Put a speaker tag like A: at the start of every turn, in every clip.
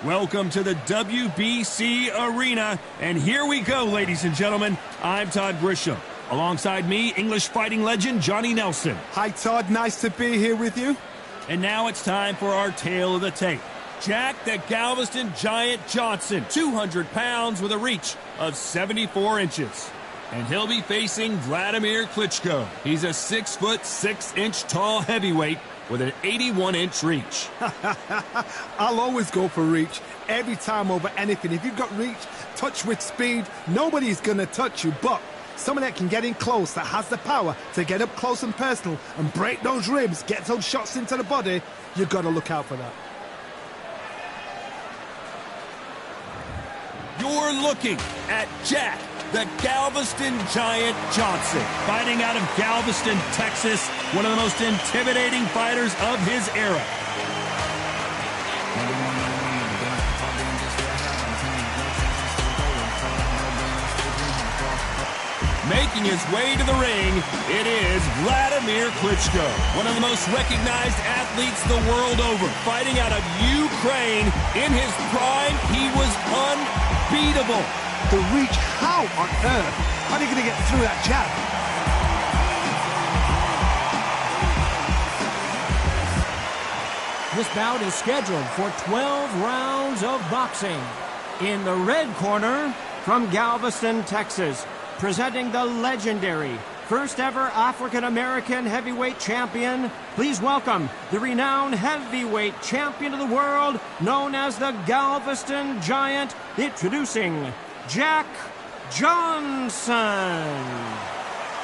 A: Welcome to the WBC Arena, and here we go, ladies and gentlemen. I'm Todd Grisham. Alongside me, English fighting legend Johnny Nelson.
B: Hi, Todd. Nice to be here with you.
A: And now it's time for our tale of the tape. Jack the Galveston Giant Johnson, 200 pounds with a reach of 74 inches. And he'll be facing Wladimir Klitscho. He's a 6', 6" tall heavyweight with an 81-inch reach.
B: I'll always go for reach every time over anything. If you've got reach, touch with speed, nobody's going to touch you. But someone that can get in close, that has the power to get up close and personal and break those ribs, get those shots into the body, you've got to look out for that.
A: You're looking at Jack the Galveston Giant Johnson, fighting out of Galveston, Texas, one of the most intimidating fighters of his era. Making his way to the ring, it is Wladimir Klitschko, one of the most recognized athletes the world over. Fighting out of Ukraine, in his prime, he was unbeatable.
B: The reach, how on earth? How are you going to get through that jab?
C: This bout is scheduled for 12 rounds of boxing. In the red corner, from Galveston, Texas, presenting the legendary first ever African-American heavyweight champion, please welcome the renowned heavyweight champion of the world, known as the Galveston Giant, introducing Jack Johnson.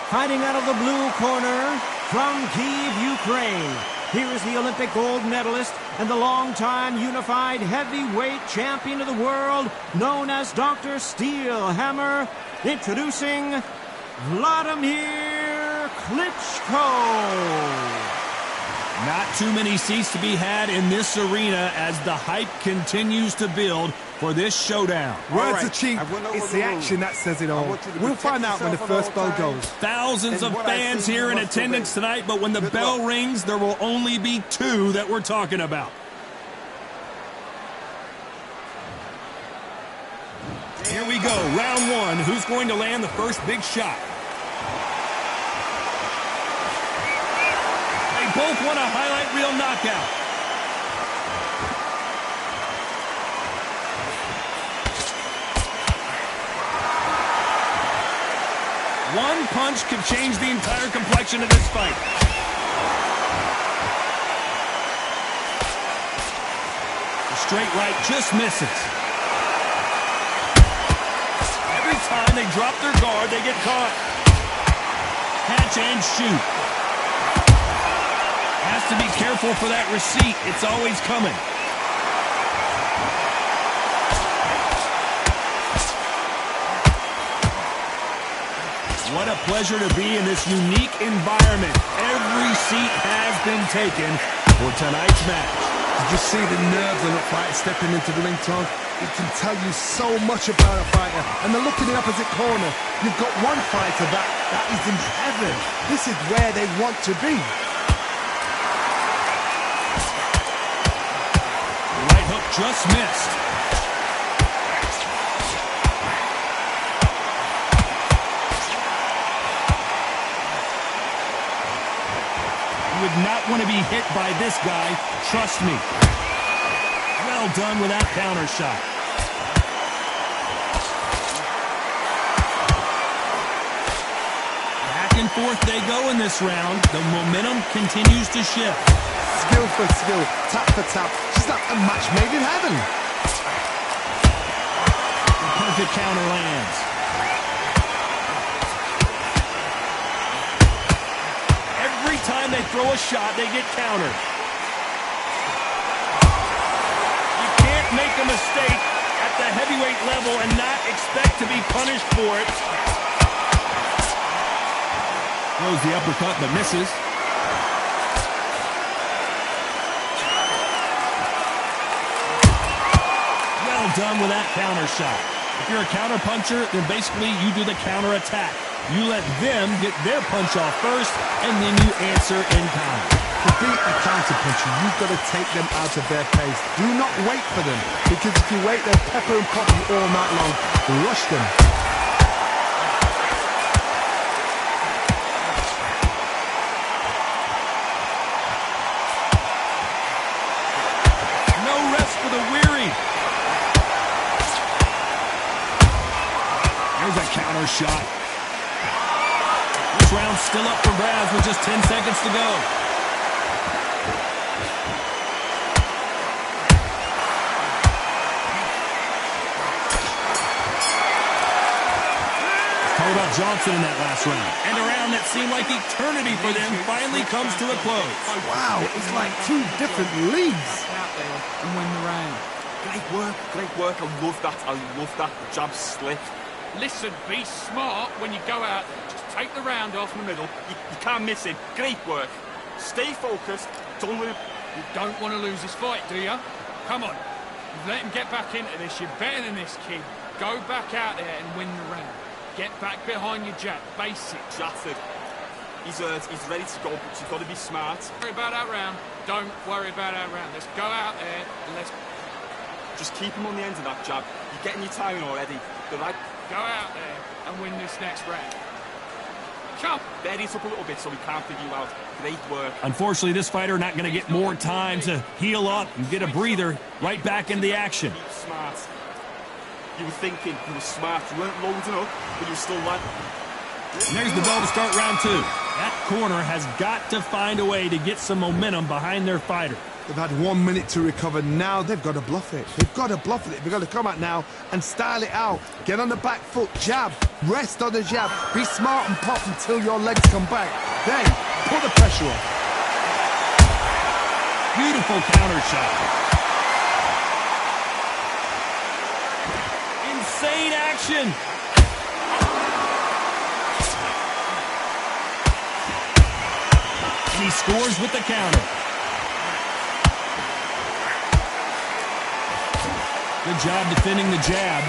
C: Fighting out of the blue corner, from Kyiv, Ukraine, here is the Olympic gold medalist and the longtime unified heavyweight champion of the world, known as Dr. Steelhammer, introducing Wladimir Klitschko.
A: Not too many seats to be had in this arena as the hype continues to build for this showdown.
B: Words are cheap. It's the action that says it all. We'll find out when the first bell goes.
A: Thousands of fans here in attendance tonight, but when the bell rings, there will only be two that we're talking about. Here we go, round one. Who's going to land the first big shot? They both want a highlight reel knockout. One punch could change the entire complexion of this fight. The straight right just misses. Every time they drop their guard, they get caught. Catch and shoot. Has to be careful for that receipt. It's always coming. What a pleasure to be in this unique environment. Every seat has been taken for tonight's match.
B: Did you see the nerves of the fighter stepping into the ring, Tom? It can tell you so much about a fighter. And then look in the opposite corner. You've got one fighter that is in heaven. This is where they want to be.
A: Right hook just missed. You would not want to be hit by this guy, trust me. Well done with that counter shot. Back and forth they go in this round. The momentum continues to shift.
B: Skill for skill, tap for tap. Just like a match made in heaven.
A: The perfect counter lands. Every time they throw a shot, they get countered. You can't make a mistake at the heavyweight level and not expect to be punished for it. Throws the uppercut but misses. Well done with that counter shot. If you're a counter puncher, then basically you do the counter attack. You let them get their punch off first, and then you answer in kind.
B: To beat a counter-puncher, you've got to take them out of their pace. Do not wait for them, because if you wait, they'll pepper and pop you all night long. Rush them.
A: No rest for the weary. There's a counter shot. This round's still up for grabs with just 10 seconds to go. Talk about Johnson in that last round. And a round that seemed like eternity for them finally comes to a close.
B: Wow, it's like two different leagues.
D: Out there and win the round.
E: Great work, great work. I love that. I love that. The jab slipped.
D: Listen, be smart when you go out. Just take the round off.
E: In the middle. You can't miss him. Great work. Stay focused. Don't let him.
D: You don't want to lose this fight, do you? Come on. You've let him get back into this. You're better than this, kid. Go back out there and win the round. Get back behind your jab. Basics.
E: Shattered. He's ready to go, but you've got to be smart.
D: Worry about that round. Don't worry about that round. Let's go out there and let's
E: Just keep him on the end of that jab. You're getting your timing already. The right.
D: go out there and win this next round. Come.
E: Bury it up a little bit so we can't figure you out. Great work.
A: Unfortunately, this fighter not going to get more time to heal up and get a breather. Right back into the action.
E: Keep smart. You were thinking, you were smart. You weren't loading up, but you were still like.
A: And there's the bell to start round two. That corner has got to find a way to get some momentum behind their fighter.
B: They've had 1 minute to recover. Now they've got to bluff it. They've got to bluff it. They've got to come out now and style it out. Get on the back foot, jab, rest on the jab. Be smart and pop until your legs come back. Then put the pressure on.
A: Beautiful counter shot. Insane action. And he scores with the counter. Good job defending the jab.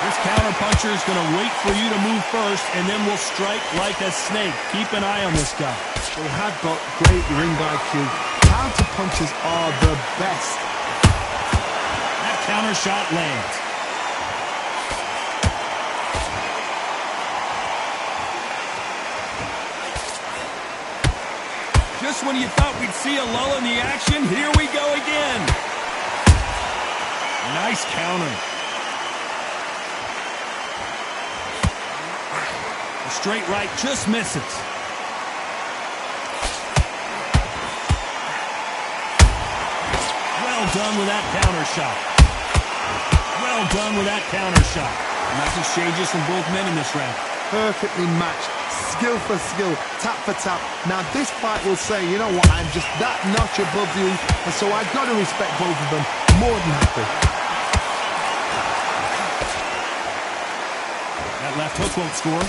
A: This counter puncher is going to wait for you to move first, and then will strike like a snake. Keep an eye on this guy.
B: They have got great ring IQ. Counter punches are the best.
A: That counter shot lands. Just when you thought we'd see a lull in the action, here we go again. Nice counter. The straight right just misses. Well done with that counter shot. Well done with that counter shot. And that's exchanges from both men in this round.
B: Perfectly matched. Skill for skill, tap for tap. Now this fight will say, you know what, I'm just that notch above you, and so I've got to respect both of them. More than happy.
A: That left hook won't score.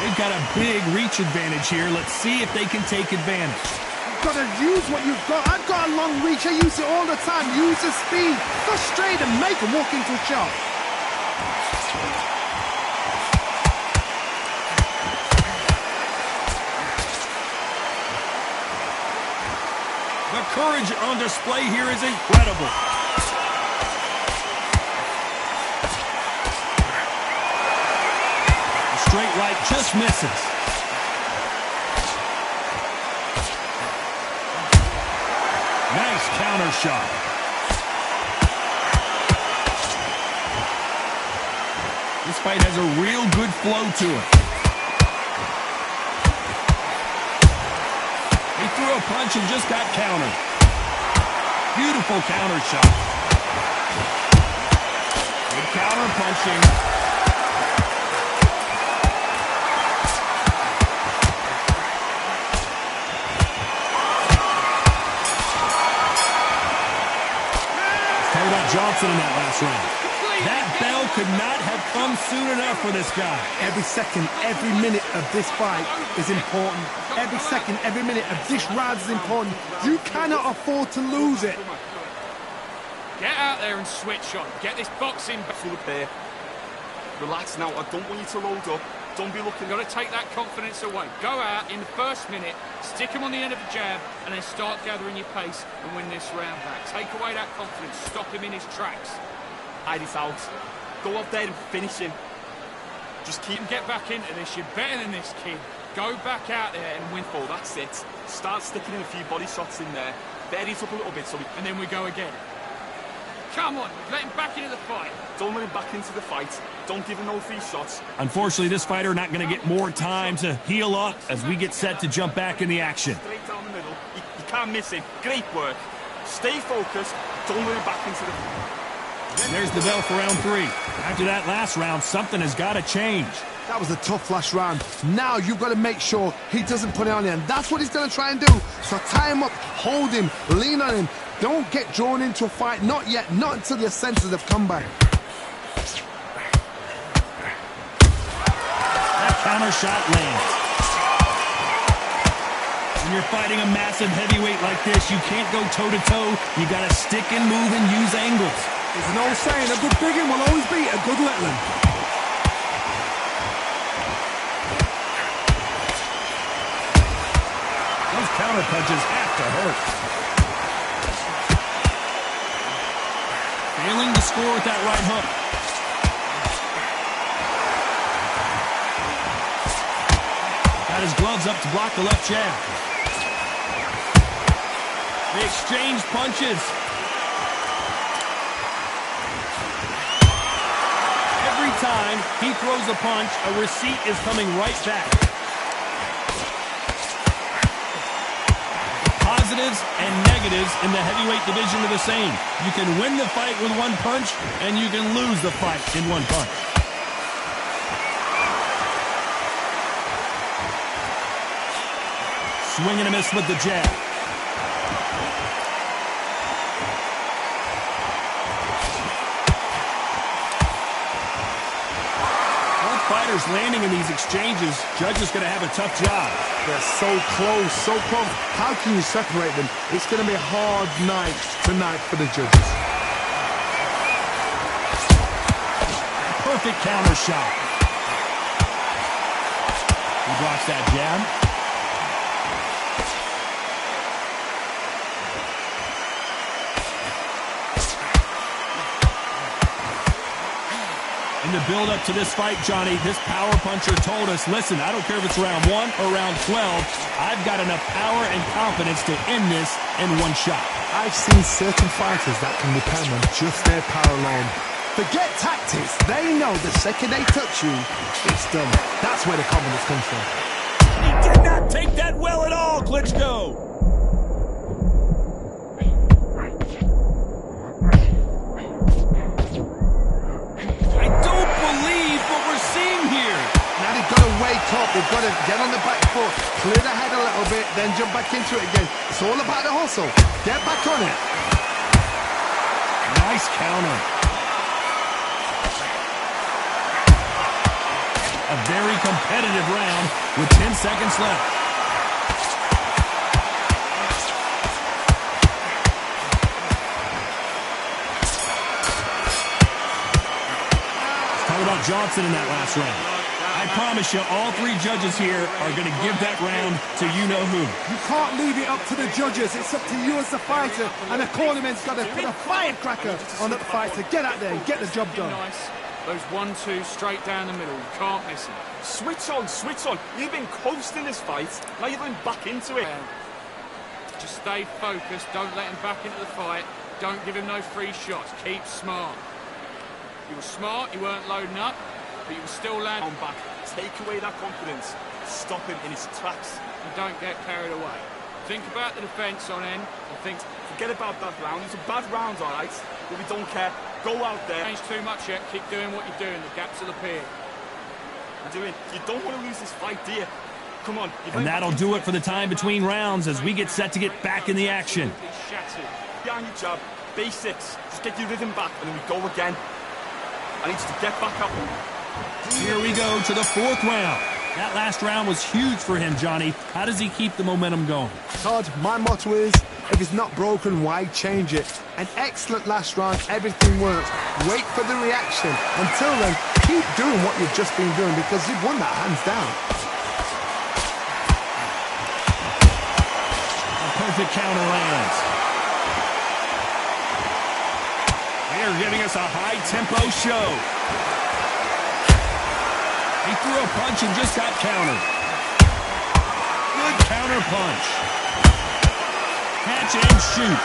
A: They've got a big reach advantage here. Let's see if they can take advantage.
B: You've got to use what you've got. I've got a long reach. I use it all the time. Use the speed. Go straight and make them walk into a shot.
A: The courage on display here is incredible. The straight right just misses. Nice counter shot. This fight has a real good flow to it. He threw a punch and just got countered. Beautiful counter shot. Good counter punching. Johnson in that last round. That bell could not have come soon enough for this guy.
B: Every second, every minute of this fight is important. Every second, every minute of this round is important. You cannot afford to lose it.
D: Get out there and switch on. Get this boxing back.
E: Full of pair. Relax now. I don't want you to load up. Don't be looking.
D: You've got to take that confidence away. Go out in the first minute, stick him on the end of a jab, and then start gathering your pace and win this round back. Take away that confidence. Stop him in his tracks.
E: Hide it out. Go up there and finish him. Just keep him.
D: Get back into this. You're better than this, kid. Go back out there and win.
E: Oh, that's it. Start sticking in a few body shots in there. Bury it up a little bit so we...
D: And then we go again. Come on, let him back into the fight.
E: Don't let him back into the fight. Don't give him no free shots.
A: Unfortunately, this fighter not going to get more time to heal up as we get set to jump back in the action.
E: Straight down the middle. You can't miss him. Great work. Stay focused. Don't let him back into the fight.
A: There's the bell for round 3. After that last round, something has got to change.
B: That was a tough last round. Now you've got to make sure he doesn't put it on you, and that's what he's going to try and do. So tie him up, hold him, lean on him. Don't get drawn into a fight. Not yet. Not until your senses have come back.
A: That counter shot lands. When you're fighting a massive heavyweight like this, you can't go toe-to-toe. You got to stick and move and use angles.
B: There's an old saying, a good big one will always beat a good little one.
A: Those counter punches have to hurt. Failing to score with that right hook. Got his gloves up to block the left jab. They exchange punches. Every time he throws a punch, a receipt is coming right back. Positives and negatives in the heavyweight division are the same. You can win the fight with one punch, and you can lose the fight in one punch. Swing and a miss with the jab. Both fighters landing in these exchanges. Judge is going to have a tough job.
B: They're so close, so close. How can you separate them? It's going to be a hard night tonight for the judges.
A: Perfect counter shot. He blocks that jab. In the build-up to this fight, Johnny, this power puncher told us, listen, I don't care if it's round 1 or round 12, I've got enough power and confidence to end this in one shot.
B: I've seen certain fighters that can depend on just their power alone. Forget tactics. They know the second they touch you, it's done. That's where the confidence comes from.
A: He did not take that well at all, Klitschko.
B: They've got to get on the back foot, clear the head a little bit, then jump back into it again. It's all about the hustle. Get back on it.
A: Nice counter. A very competitive round with 10 seconds left. Let's talk about Johnson in that last round. I promise you, all 3 judges here are going to give that round to you-know-who.
B: You can't leave it up to the judges. It's up to you as the fighter, and the cornerman's got to put a firecracker on that fighter. Get out there and get the job done.
D: Nice. Those 1-2 straight down the middle. You can't miss them.
E: Switch on, switch on. You've been coasting this fight. Now you're going back into it.
D: Just stay focused. Don't let him back into the fight. Don't give him no free shots. Keep smart. You were smart. You weren't loading up, but you were still landing
E: back. Take away that confidence. Stop him in his tracks.
D: And don't get carried away. Think about the defence on end. And think,
E: forget about that round. It's a bad round, all right? But we don't care. Go out there.
D: Change too much yet. Keep doing what you're doing. The gaps will appear.
E: You don't want to lose this fight, do you? Come on.
A: And that'll do it for the time between rounds as we get set to get back in the action.
E: Shattered. Behind your jab. Basics. Just get your rhythm back and then we go again. I need you to get back up.
A: Here we go to the 4th round. That last round was huge for him, Johnny. How does he keep the momentum going?
B: Todd, my motto is If it's not broken, why change it? An excellent last round, everything works. Wait for the reaction. Until then, keep doing what you've just been doing because you've won that hands down.
A: A perfect counter lands. They're giving us a high-tempo show. He threw a punch and just got countered. Good counter punch. Catch and shoot.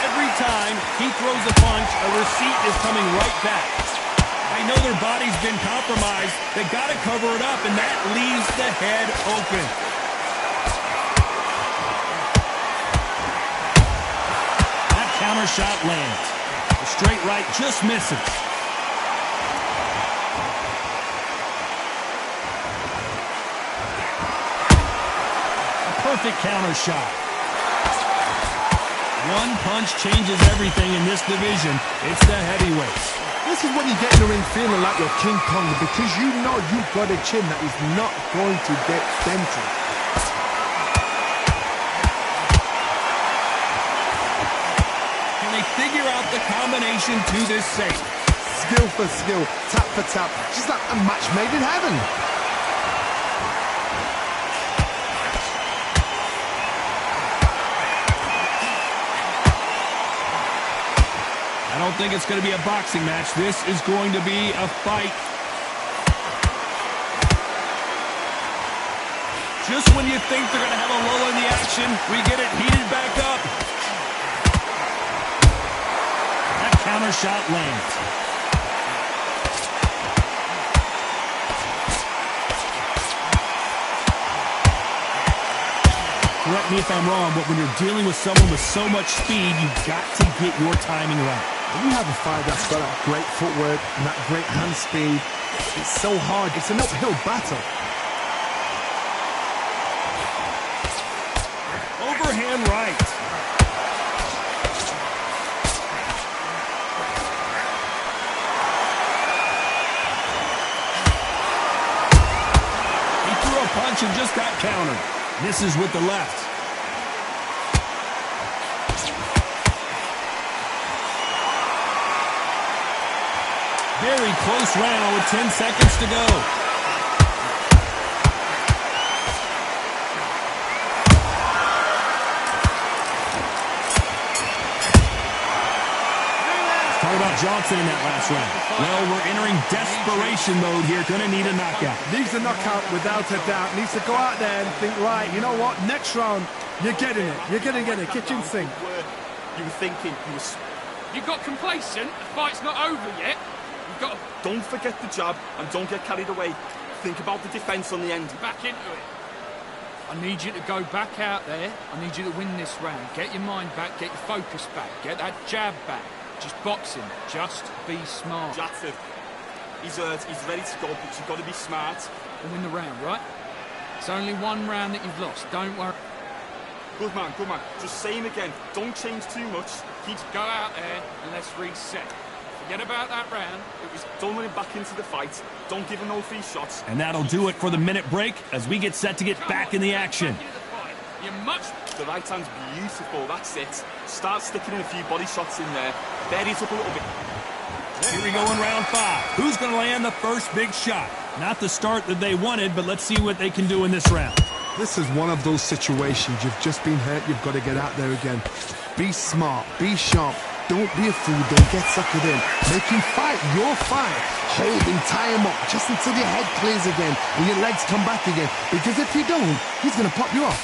A: Every time he throws a punch, a receipt is coming right back. I know their body's been compromised. They got to cover it up, and that leaves the head open. That counter shot lands. The straight right just misses. Perfect counter shot. One punch changes everything in this division. It's the heavyweights.
B: This is when you get in the ring feeling like you're King Kong because you know you've got a chin that is not going to get dented.
A: Can they figure out the combination to this safe?
B: Skill for skill, tap for tap, just like a match made in heaven.
A: I don't think it's going to be a boxing match. This is going to be a fight. Just when you think they're going to have a lull in the action, we get it heated back up. That counter shot lands. Correct me if I'm wrong, but when you're dealing with someone with so much speed, you've got to get your timing right.
B: When you have a fight that's got that great footwork and that great hand speed, it's so hard. It's an uphill battle.
A: Overhand right. He threw a punch and just got countered. Misses with the left. Very close round with 10 seconds to go. Talk about Johnson in that last round. Well, we're entering desperation mode here. Gonna need a knockout.
B: Needs a knockout without a doubt. Needs to go out there and think, right, you know what? Next round, you're getting it. You're going to get it. Kitchen sink.
E: You were thinking,
D: You got complacent? The fight's not over yet. You've got to
E: don't forget the jab and don't get carried away. Think about the defense on the end.
D: back into it. I need you to go back out there. I need you to win this round. Get your mind back, get your focus back, get that jab back. Just boxing. Just be smart.
E: That's it. He's hurt, he's ready to go, but you've got to be smart.
D: And win the round, right? It's only one round that you've lost. Don't worry.
E: Good man, good man. Just say him again. Don't change too much.
D: Keep go out there and let's reset. Forget about that round.
E: Don't let him back into the fight. Don't give him no free shots.
A: And that'll do it for the minute break as we get set to get back in the action.
D: You're much.
E: The right hand's beautiful, that's it. Start sticking in a few body shots in there. Bury it up a little bit.
A: Here we go in round 5. Who's going to land the first big shot? Not the start that they wanted, but let's see what they can do in this round.
B: This is one of those situations. You've just been hurt. You've got to get out there again. Be smart. Be sharp. Don't be a fool. Don't get suckered in. Make him fight your fight. Hold him, tie him up, just until your head clears again and your legs come back again. Because if you don't, he's going to pop you off.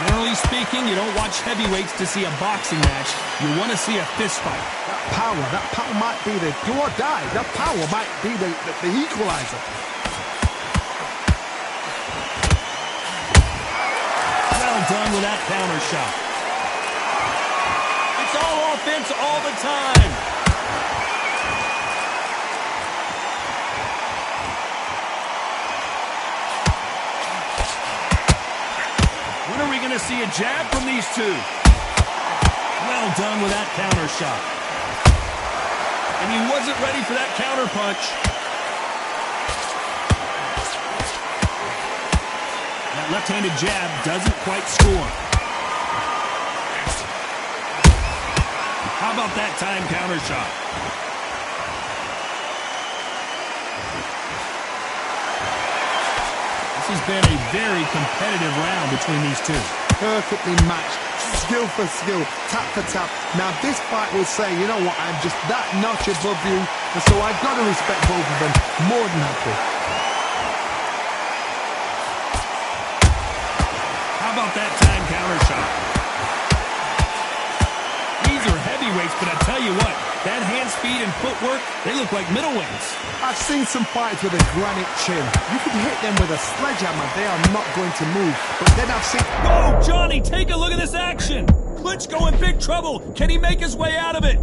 A: Generally speaking, you don't watch heavyweights to see a boxing match. You want to see a fist fight.
B: That power might be the do or die. That power might be the equalizer.
A: Well done with that counter shot. It's all offense all the time. When are we going to see a jab from these two. Well done with that counter shot. And he wasn't ready for that counter punch. That left-handed jab doesn't quite score. How about that time counter shot? This has been a very competitive round between these two.
B: Perfectly matched, skill for skill, tap for tap. Now this fight will say, you know what, I'm just that notch above you, and so I've got to respect both of them more than happy.
A: How about that time counter shot? These are heavyweights, but I tell you what, that hand speed and footwork, they look like middleweights.
B: I've seen some fights with a granite chin. You can hit them with a sledgehammer, they are not going to move. But then I've seen...
A: Whoa, Johnny, take a look at this action. Klitschko in big trouble. Can he make his way out of it?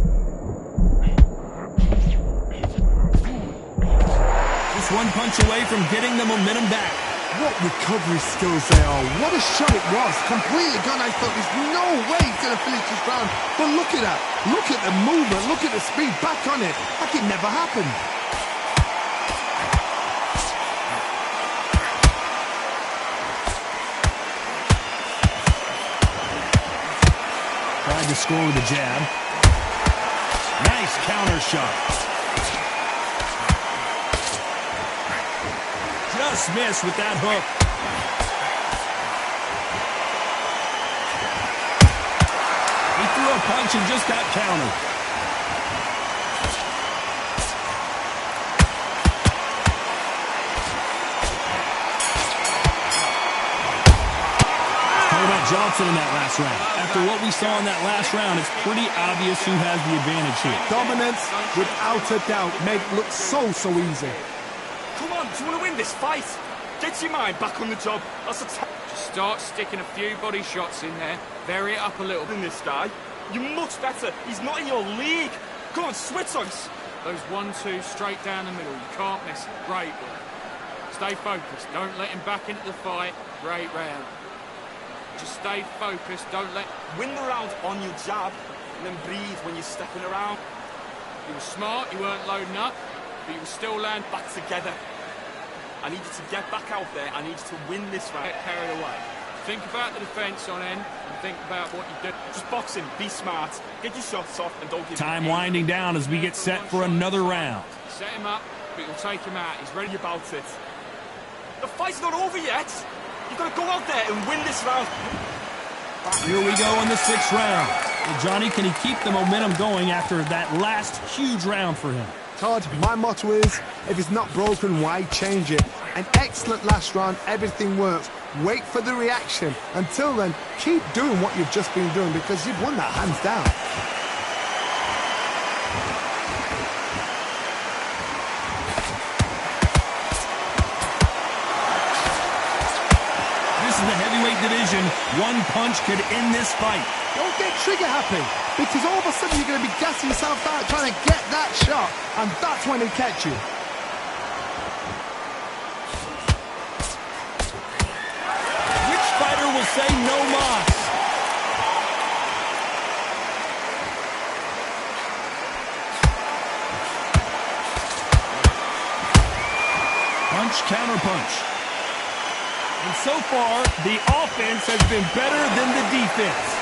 A: Just one punch away from getting the momentum back.
B: What recovery skills they are. What a shot it was. Completely gone. I thought there's no way he's going to finish this round. But look at that. Look at the movement. Look at the speed. Back on it. Like it never happened.
A: Tried to score with a jab. Nice counter shot. Just missed with that hook. He threw a punch and just got countered. Talk about Johnson in that last round. After what we saw in that last round, it's pretty obvious who has the advantage here.
B: Dominance, without a doubt, made it look so easy.
E: Come on, do you want to win this fight? Get your mind back on the job. That's a
D: Just start sticking a few body shots in there. Vary it up a little.
E: than this guy. You're much better. He's not in your league. Come on, switch on.
D: Those 1-2 straight down the middle. You can't miss it. Great work. Stay focused. Don't let him back into the fight. Great round. Just stay focused. Don't let...
E: Win the round on your jab, and then breathe when you're stepping around.
D: You were smart. You weren't loading up. But you will still land
E: Back together. I need you to get back out there. I need you to win this round.
D: get carried away. Think about the defence on end and think about what you do.
E: Just boxing, be smart, get your shots off, and don't give
A: Time
E: him
A: winding down as we get set for another round.
D: Set him up, but you'll take him out. He's ready.
E: any about it. The fight's not over yet. You've got to go out there and win this round.
A: Here we go in the 6th round. Well, Johnny, can he keep the momentum going after that last huge round for him?
B: Todd, my motto is, if it's not broken, why change it? An excellent last round, everything works. Wait for the reaction. Until then, keep doing what you've just been doing because you've won that hands down.
A: This is the heavyweight division. One punch could end this fight.
B: Don't get trigger happy because all of a sudden you're going to be gassing yourself out trying to get that shot, and that's when they catch you.
A: Which fighter will say no mas? Punch, counter punch. And so far, the offense has been better than the defense.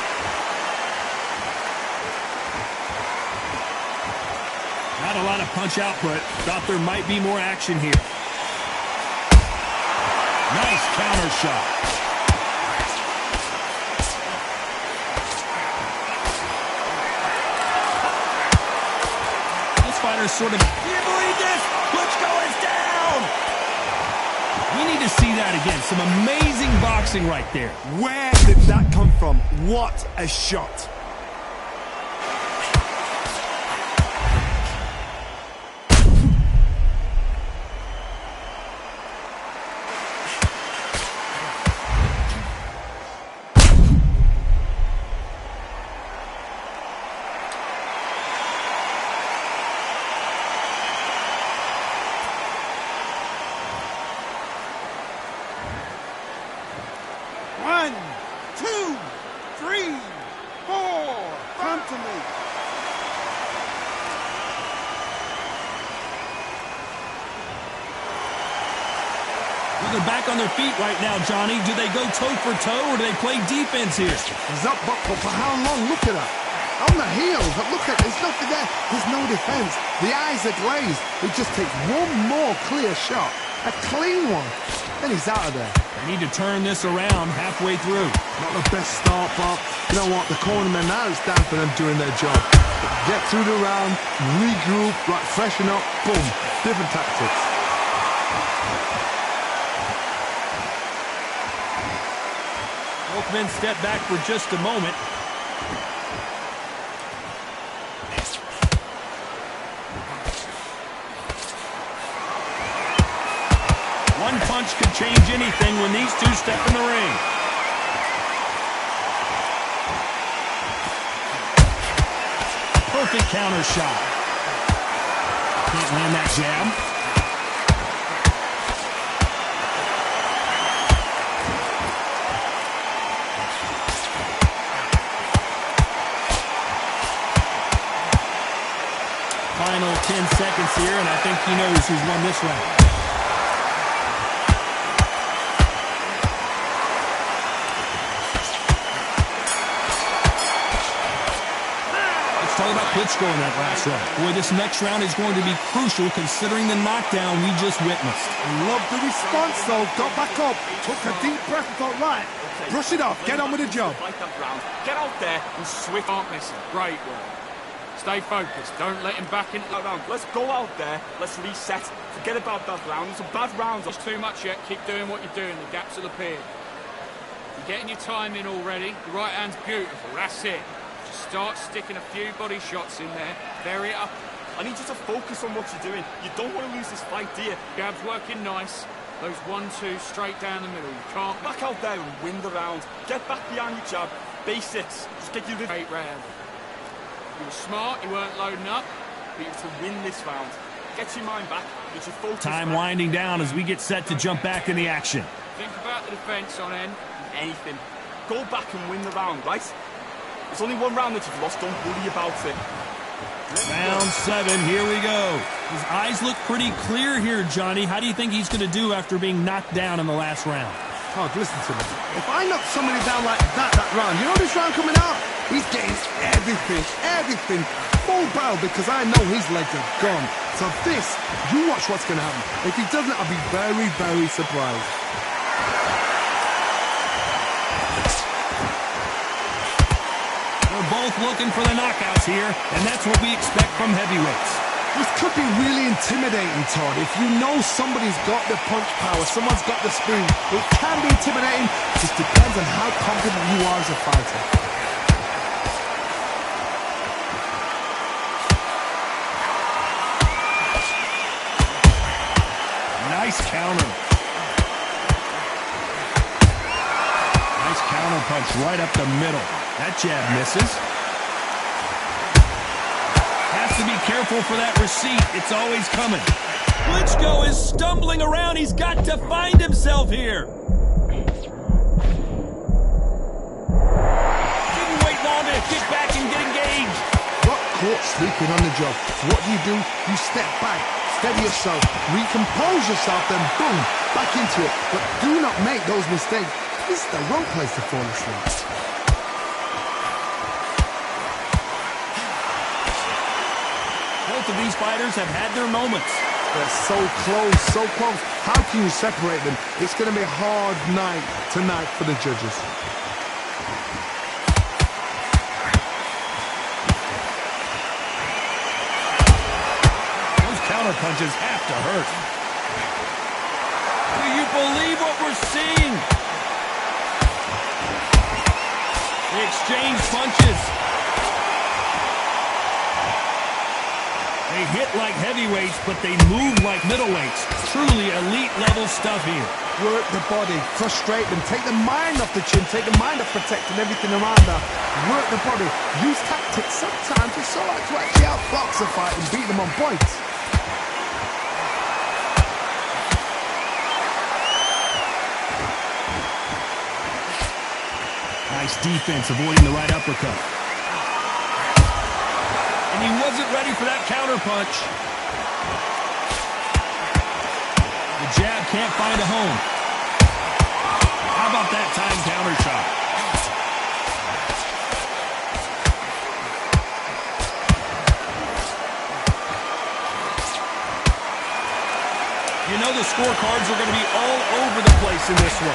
A: Not a lot of punch output. Thought there might be more action here. Nice counter shot. This fighter's sort of... Do you believe this? Klitschko is down! We need to see that again. Some amazing boxing right there.
B: Where did that come from? What a shot.
C: One, two.
A: They're back on their feet right now, Johnny. Do they go toe for toe or do they play defense here?
B: He's up, but for how long? Look at that. On the heels, but look at, there's nothing there. There's no defense. The eyes are glazed. He just takes one more clear shot. A clean one. Then he's out of there.
A: They need to turn this around halfway through.
B: Not the best start, but you know what? The cornermen, now it's down for them doing their job. Get through the round, regroup, right, freshen up, boom. Different tactics.
A: Both men step back for just a moment. One punch could change anything when these two step in the ring. Perfect counter shot. Can't land that jab. Final 10 seconds here, and I think he knows who's won this round. Talk about Klitscho in that last round. Boy, this next round is going to be crucial considering the knockdown we just witnessed.
B: Love the response, though. Got back up, took a deep breath and thought, right, brush it off, get on with the job.
E: Fight that round. Get out there and switch.
D: Aren't missing. Great work. Stay focused. Don't let him back into that round.
E: Let's go out there. Let's reset. Forget about that round. It's a bad round.
D: There's too much yet. Keep doing what you're doing. The gaps will appear. You're getting your time in already. The right hand's beautiful. That's it. Start sticking a few body shots in there. Vary it up.
E: I need you to focus on what you're doing. You don't want to lose this fight, do you?
D: Jab's working nice. Those 1-2 straight down the middle. You can't
E: back out there and win the round. Get back behind your jab. Basics. Just get you the
D: great round. You were smart. You weren't loading up.
E: But you have to win this round. Get your mind back. Get your focus
A: Time
E: back.
A: winding down as we get set to jump back in the action.
D: Think about the defense on end.
E: Anything. Go back and win the round, right? There's only one round that you've lost. Don't worry about it.
A: Round 7, here we go. His eyes look pretty clear here, Johnny. How do you think he's going to do after being knocked down in the last round?
B: Oh, listen to me. If I knock somebody down like that round, you know this round coming out? He's getting everything, full barrel because I know his legs are gone. So this, you watch what's going to happen. If he doesn't, I'll be very, very surprised.
A: Both looking for the knockouts here, and that's what we expect from heavyweights.
B: This could be really intimidating, Todd. If you know somebody's got the punch power, someone's got the speed, it can be intimidating. It just depends on how confident you are as a fighter.
A: Nice counter. Nice counter punch right up the middle. That jab misses. Has to be careful for that receipt. It's always coming. Klitschko is stumbling around. He's got to find himself here. Didn't wait long to get back and get engaged.
B: Got caught sleeping on the job. What do? You step back, steady yourself, recompose yourself, then boom, back into it. But do not make those mistakes. This is the wrong place to fall asleep.
A: Both of these fighters have had their moments.
B: They're so close, so close. How can you separate them? It's going to be a hard night tonight for the judges.
A: Those counter punches have to hurt. Do you believe what we're seeing? They exchange punches. They hit like heavyweights, but they move like middleweights. Truly elite-level stuff here.
B: Work the body, frustrate them, take the mind off the chin, take the mind off protecting everything around her. Work the body, use tactics. Sometimes it's so hard to actually outbox a fight and beat them on points.
A: Nice defense, avoiding the right uppercut. And he wasn't ready for that counter punch. The jab can't find a home. How about that time counter shot? You know the scorecards are going to be all over the place in this one.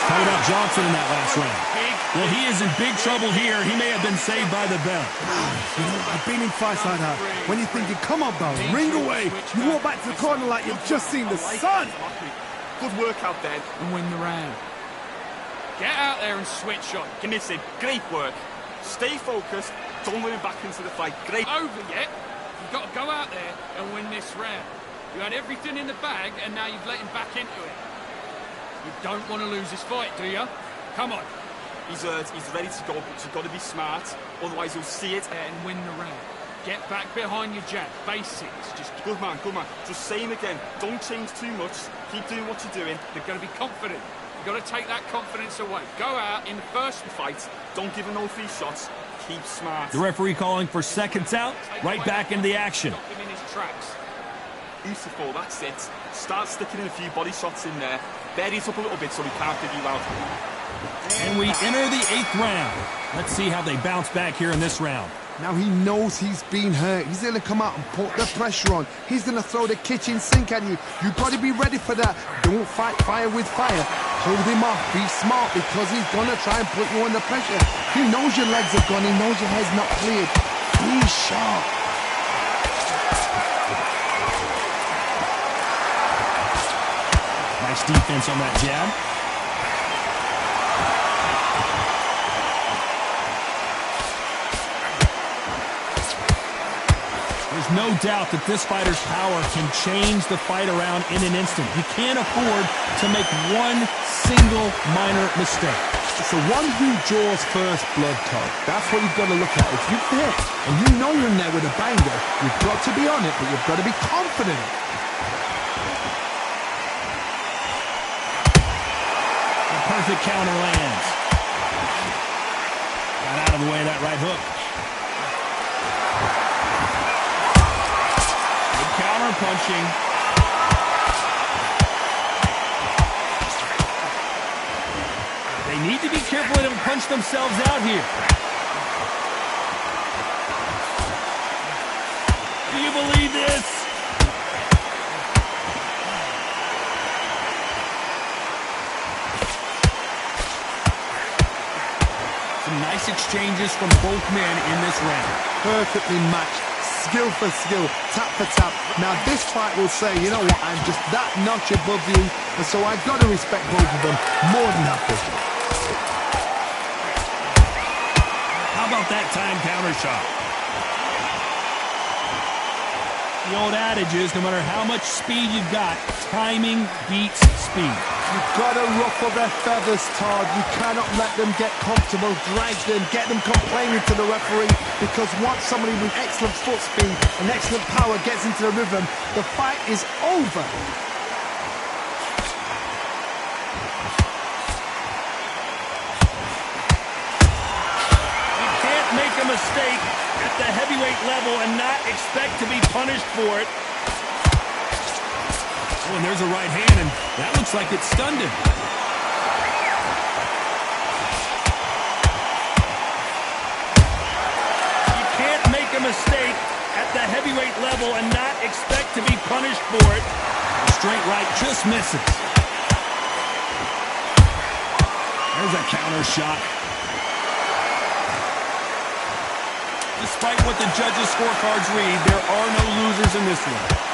A: Talking about Johnson in that last round. Well, he is in big trouble here. He may have been saved by the bell.
B: You know, I've been in fights like that. When you're thinking, come on, bell, ring away. You walk back to the corner like you've just seen the sun.
E: Good work out there.
D: And win the round. Get out there and switch on.
E: Committed. Great work. Stay focused. Don't let him back into the fight. Great.
D: Over yet. You've got to go out there and win this round. You had everything in the bag, and now you've let him back into it. You don't want to lose this fight, do you? Come on.
E: He's ready to go, but you've got to be smart. Otherwise, you'll see it.
D: And win the round. Get back behind your jab. Basics. Just
E: good man, good man. Just say him again. Don't change too much. Keep doing what you're doing.
D: They're going to be confident. You've got to take that confidence away. Go out in the first
E: fight. Don't give him no free shots. Keep smart.
A: The referee calling for seconds out. Right back into the action.
D: Stop him in his tracks.
E: Beautiful, that's it. Start sticking in a few body shots in there. Bury it up a little bit so he can't dig you out.
A: And we enter the 8th round. Let's see how they bounce back here in this round.
B: Now he knows he's been hurt. He's going to come out and put the pressure on. He's going to throw the kitchen sink at you. You've got to be ready for that. Don't fight fire with fire. Hold him off. Be smart because he's going to try and put you under pressure. He knows your legs are gone. He knows your head's not cleared. Be sharp.
A: Nice defense on that jab. There's no doubt that this fighter's power can change the fight around in an instant. You can't afford to make one single minor mistake.
B: It's the one who draws first blood, Todd. That's what you've got to look at. If you've hit and you know you're in there with a banger, you've got to be on it, but you've got to be confident.
A: The perfect counter lands. Got out of the way of that right hook. Punching. They need to be careful they don't punch themselves out here. Do you believe this? Some nice exchanges from both men in this round.
B: Perfectly matched. Skill for skill, tap for tap. Now this fight will say, you know what, I'm just that notch above you, and so I've got to respect both of them more than happy.
A: How about that time counter shot? The old adage is, no matter how much speed you've got, timing beats speed.
B: You've got to ruffle their feathers, Todd. You cannot let them get comfortable, drag them, get them complaining to the referee, because once somebody with excellent foot speed and excellent power gets into the rhythm, the fight is over.
A: You can't make a mistake at the heavyweight level and not expect to be punished for it. Oh, and there's a right hand, and that looks like it stunned him. You can't make a mistake at the heavyweight level and not expect to be punished for it. The straight right just misses. There's a counter shot. Despite what the judges' scorecards read, there are no losers in this one.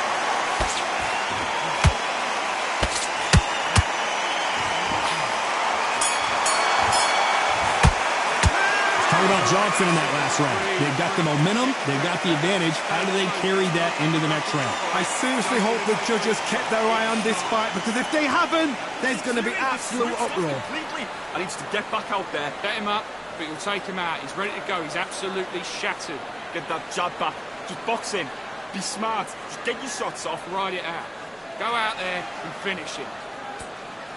A: About Johnson in that last round. They've got the momentum, they've got the advantage. How do they carry that into the next round?
B: I seriously hope the judges kept their eye on this fight, because if they haven't, there's going to be absolute uproar.
E: Completely. I need to get back out there.
D: Get him up, but you'll take him out. He's ready to go. He's absolutely shattered.
E: Get that jab back. Just box in. Be smart. Just get your shots off.
D: Ride it out. Go out there and finish him.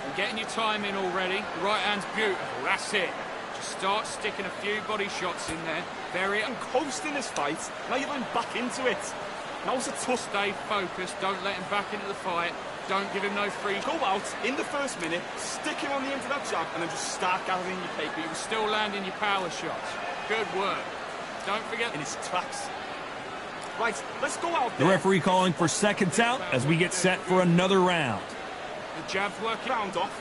D: You're getting your time in already. The right hand's beautiful. That's it. Start sticking a few body shots in there. Bury it.
E: I'm coasting this fight. Now you're going back into it. Now's a tough.
D: Stay focused. Don't let him back into the fight. Don't give him no free.
E: Go out in the first minute, stick him on the end of that jab, and then just start gathering your paper.
D: You're still landing your power shots. Good work. Don't forget
E: in his tracks. Right, let's go out there.
A: The referee calling for seconds out as we get set for another round.
D: The jab's working.
E: Round off,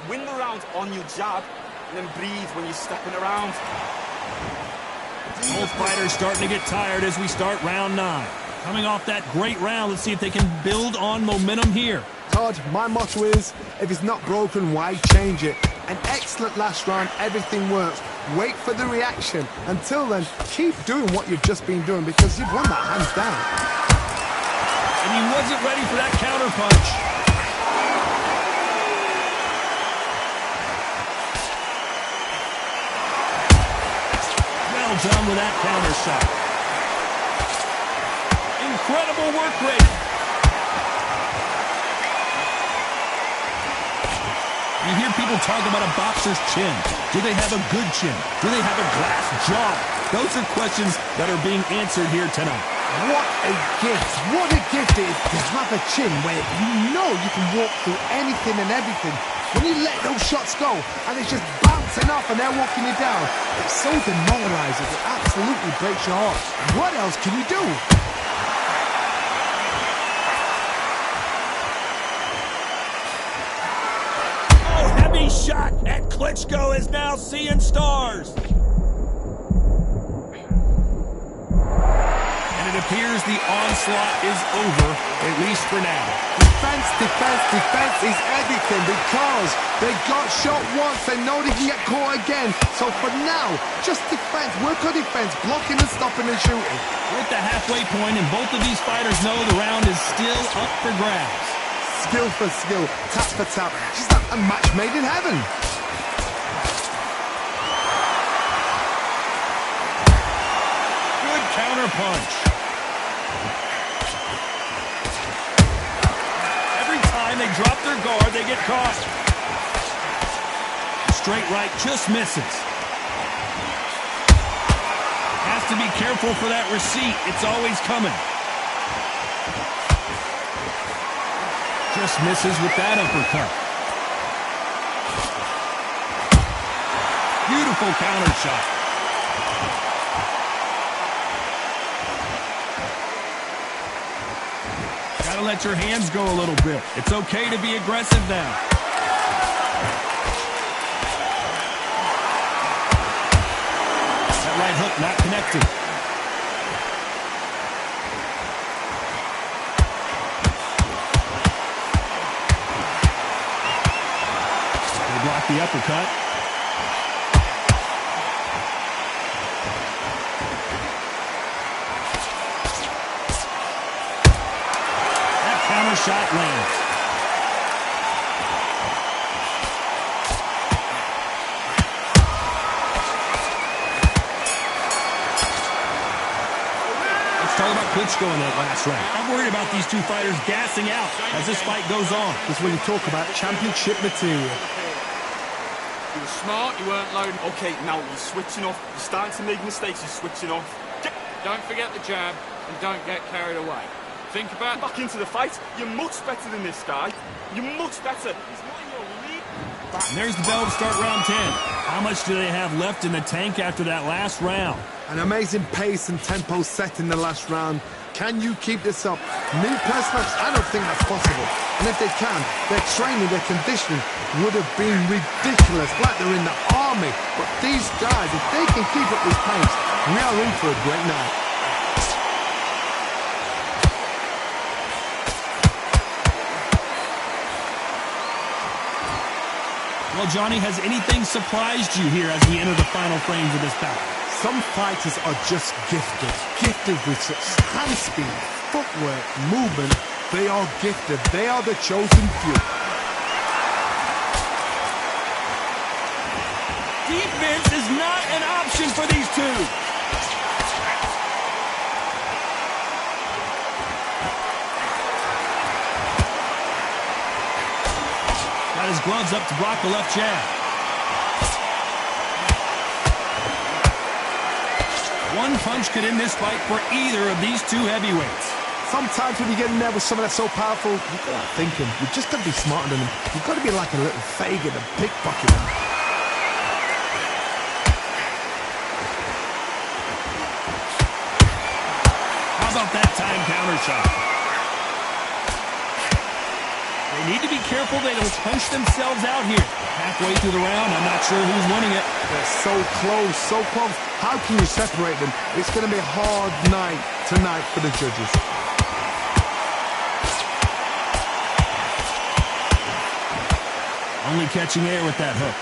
E: win the round on your jab, and then breathe when you're stepping around.
A: Both fighters starting to get tired as we start round 9. Coming off that great round, let's see if they can build on momentum here.
B: Todd, my motto is, if it's not broken, why change it? An excellent last round, everything works. Wait for the reaction. Until then, keep doing what you've just been doing because you've won that hands down.
A: And he wasn't ready for that counter punch. Well done with that counter shot. Incredible work rate. You hear people talk about a boxer's chin. Do they have a good chin? Do they have a glass jaw? Those are questions that are being answered here tonight.
B: What a gift. What a gift it is to have a chin where you know you can walk through anything and everything. When you let those shots go and it's just bouncing off and they're walking you down, it's so demoralizing. It absolutely breaks your heart. What else can you do?
A: Shot, and Klitschko is now seeing stars. And it appears the onslaught is over, at least for now.
B: Defense, defense, defense is everything because they got shot once. They know they can get caught again. So for now, just defense, work on defense, blocking and stopping and shooting.
A: We're at the halfway point, and both of these fighters know the round is still up for grabs.
B: Skill for skill, tap for tap. Just like a match made in heaven.
A: Good counter punch. Every time they drop their guard, they get caught. Straight right just misses. Has to be careful for that receipt. It's always coming. Just misses with that uppercut. Beautiful counter shot. Gotta let your hands go a little bit. It's okay to be aggressive now. That right hook not connected. Block the uppercut. That counter shot lands. Let's talk about Klitschko in that last round. I'm worried about these two fighters gassing out as this fight goes on.
B: This is when you talk about championship material.
D: You were smart, you weren't loading.
E: Okay, now you're switching off. You're starting to make mistakes, you're switching off.
D: Don't forget the jab, and don't get carried away. Think about
E: back into the fight. You're much better than this guy. You're much better. He's not in your league.
A: And there's the bell to start round 10. How much do they have left in the tank after that last round?
B: An amazing pace and tempo set in the last round. Can you keep this up? Me personally, I don't think that's possible. And if they can, their training, their conditioning would have been ridiculous, like they're in the army. But these guys, if they can keep up this pace, we are in for a great night.
A: Well, Johnny, has anything surprised you here as we enter the final frames of this battle?
B: Some fighters are just gifted with such hand speed, footwork, movement. They are gifted. They are the chosen few.
A: Defense is not an option for these two. Got his gloves up to block the left jab. One punch could end this fight for either of these two heavyweights.
B: Sometimes when you get in there with someone that's so powerful, you've got to think him. You've just got to be smarter than him. You've got to be like a little Fagin and pickpocket him.
A: How about that time counter shot? They need to be careful they don't punch themselves out here. Halfway through the round, I'm not sure who's winning it.
B: They're so close, so close. How can you separate them? It's going to be a hard night tonight for the judges.
A: Only catching air with that hook.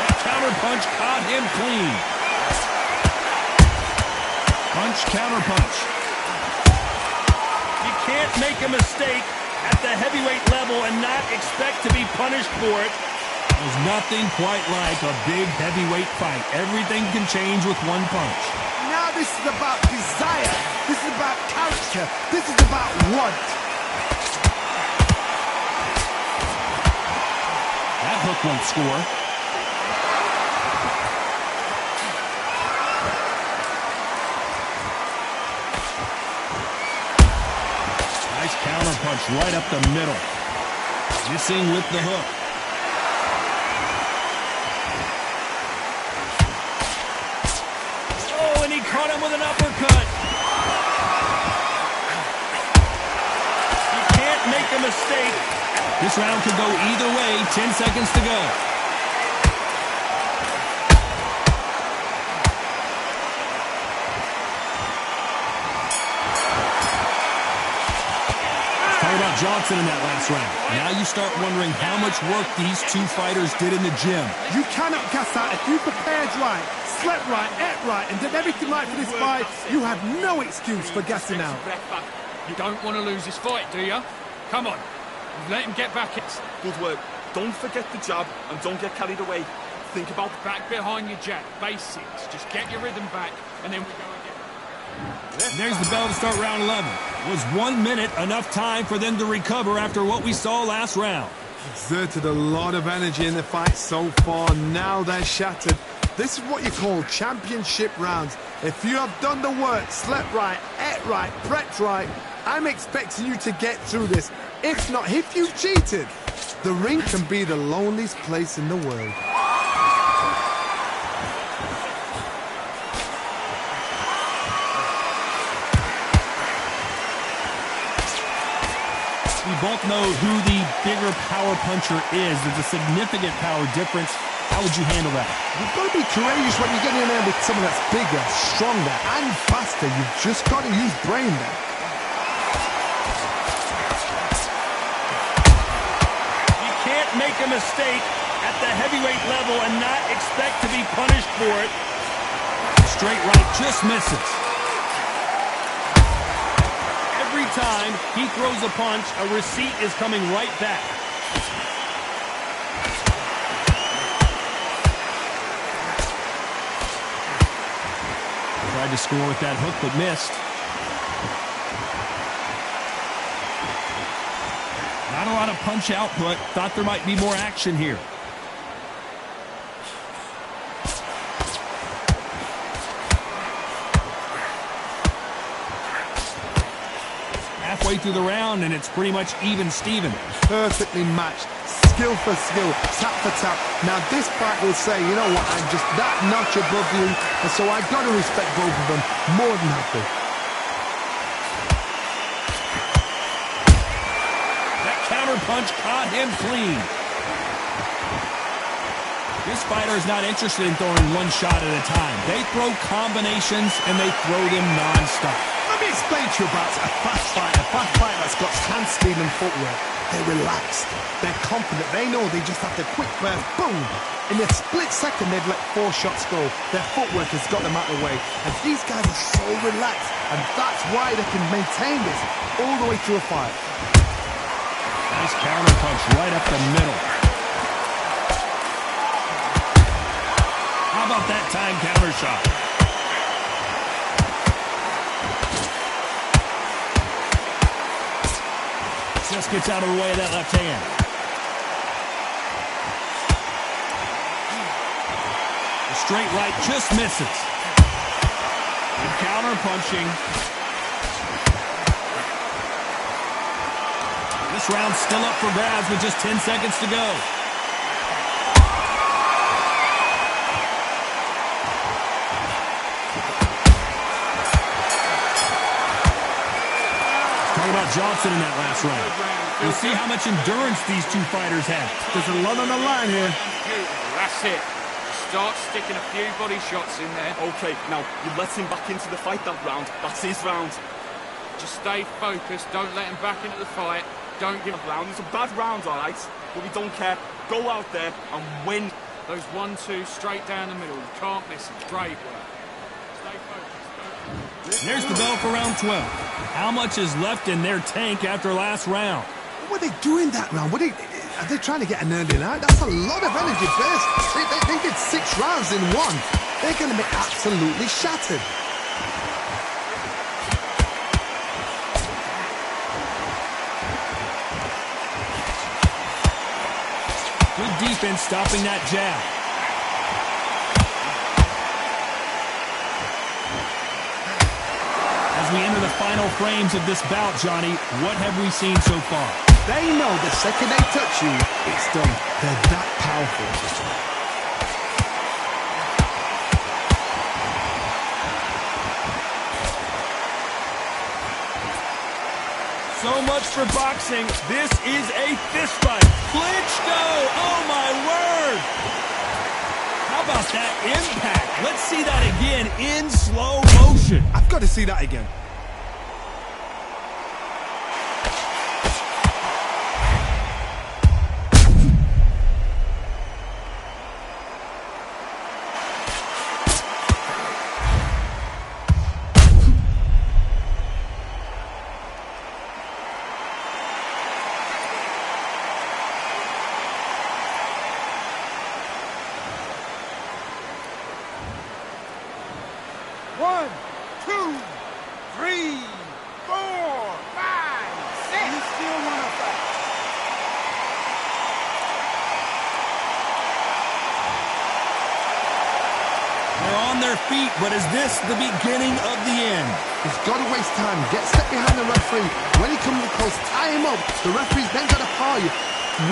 A: That counter punch caught him clean. Punch, counter punch. You can't make a mistake at the heavyweight level and not expect to be punished for it. There's nothing quite like a big heavyweight fight. Everything can change with one punch.
B: Now this is about desire. This is about character. This is about want.
A: That hook won't score. Nice counter punch right up the middle. Missing with the hook. Oh, and he caught him with an uppercut. You can't make a mistake. This round could go either way. 10 seconds to go. About Johnson in that last round. Now you start wondering how much work these two fighters did in the gym.
B: You cannot gas out. If you prepared right, slept right, ate right, and did everything right for this fight, you have no excuse for gassing out.
D: You don't want to lose this fight, do you? Come on. Let him get back.
E: Good work. Don't forget the jab and don't get carried away. Think about
D: back behind your jab. Basics. Just get your rhythm back, and then we go again.
A: And there's the bell to start round 11. Was 1 minute enough time for them to recover after what we saw last round?
B: Exerted a lot of energy in the fight so far. Now they're shattered. This is what you call championship rounds. If you have done the work, slept right, ate right, prepped right, I'm expecting you to get through this. If not, if you've cheated, the ring can be the loneliest place in the world.
A: We both know who the bigger power puncher is. There's a significant power difference. How would you handle that?
B: You've got to be courageous when you get in there with someone that's bigger, stronger, and faster. You've just got to use brain there.
A: You can't make a mistake at the heavyweight level and not expect to be punished for it. Straight right just misses. Every time he throws a punch, a receipt is coming right back. Tried to score with that hook, but missed. Not a lot of punch output. Thought there might be more action here. Halfway through the round, and it's pretty much even Steven.
B: Perfectly matched, skill for skill, tap for tap. Now this fight will say, you know what, I'm just that notch above you, and so I've got to respect both of them more than happy.
A: That counter punch caught him clean. This fighter is not interested in throwing one shot at a time. They throw combinations, and they throw them non-stop.
B: Let me explain to you about a fast fighter that's got hand speed and footwork. They're relaxed, they're confident, they know they just have to quick burst, boom! In a split second they've let 4 shots go. Their footwork has got them out of the way. And these guys are so relaxed, and that's why they can maintain this all the way through a fight.
A: Nice counter punch right up the middle. How about that time counter shot? Just gets out of the way of that left hand. straight right just misses.
D: Good counter punching.
A: This round's still up for grabs with just 10 seconds to go. Talking about Johnson in that last round. You'll see how much endurance these two fighters have.
B: There's a lot on the line here.
D: That's it. Start sticking a few body shots in there.
E: Okay, now, you let him back into the fight that round. That's his round.
D: Just stay focused. Don't let him back into the fight. Don't give up.
E: Round. It's a bad round, all right? But we don't care. Go out there and win.
D: Those 1-2 straight down the middle. You can't miss them. Great work. Stay focused.
A: There's the bell for round 12. How much is left in their tank after last round?
B: What are they doing that round? Are they trying to get an early night? That's a lot of energy burst. They did 6 rounds in one. They're going to be absolutely shattered.
A: Good defense stopping that jab. As we enter the final frames of this bout, Johnny, what have we seen so far?
B: They know the second they touch you, it's done. They're that powerful.
A: So much for boxing. This is a fist fight. Klitscho! Oh, my word! How about that impact? Let's see that again in slow motion.
B: I've got to see that again.
F: One, two, three, four, five, six. You still want to fight?
A: They're on their feet, but is this the beginning of the end?
B: He's got to waste time. Get set behind the referee. When he comes close, tie him up. The referee's then got to power you.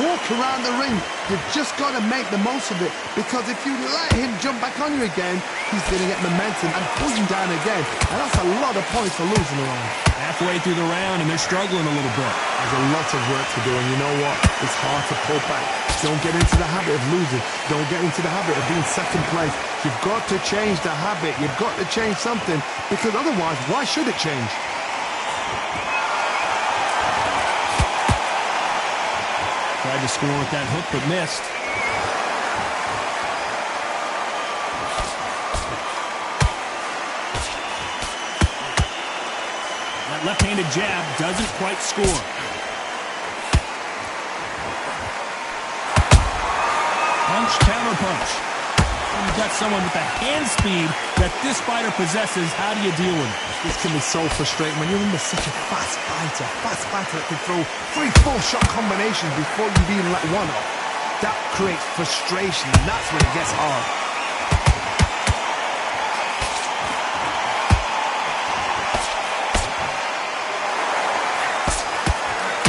B: Walk around the ring. You've just got to make the most of it, because if you let him jump back on you again, he's going to get momentum and pull you down again. And that's a lot of points for losing the round.
A: Halfway through the round, and they're struggling a little bit.
B: There's a lot of work to do, and you know what? It's hard to pull back. Don't get into the habit of losing. Don't get into the habit of being second place. You've got to change the habit. You've got to change something, because otherwise, why should it change?
A: Tried to score with that hook, but missed. That left-handed jab doesn't quite score. Punch, counter punch. When you've got someone with the hand speed that this fighter possesses, how do you deal with it?
B: This can be so frustrating when you're under such a fast fighter that can throw 3-4 shot combinations before you've even let one off. That creates frustration, and that's when it gets hard.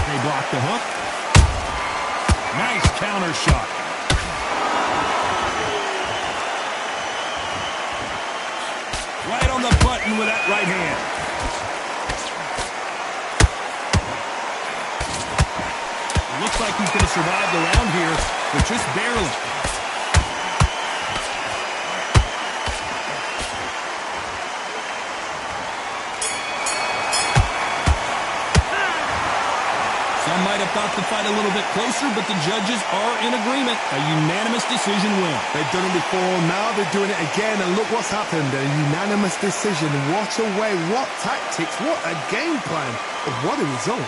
A: They block the hook. Nice counter shot. Right on the button with that right hand. It looks like he's going to survive the round here, but just barely. Some might have thought the fight a little bit closer, but the judges are in agreement. A unanimous decision win.
B: They've done it before, now they're doing it again, and look what's happened. A unanimous decision. What a way, what tactics, what a game plan. What a result.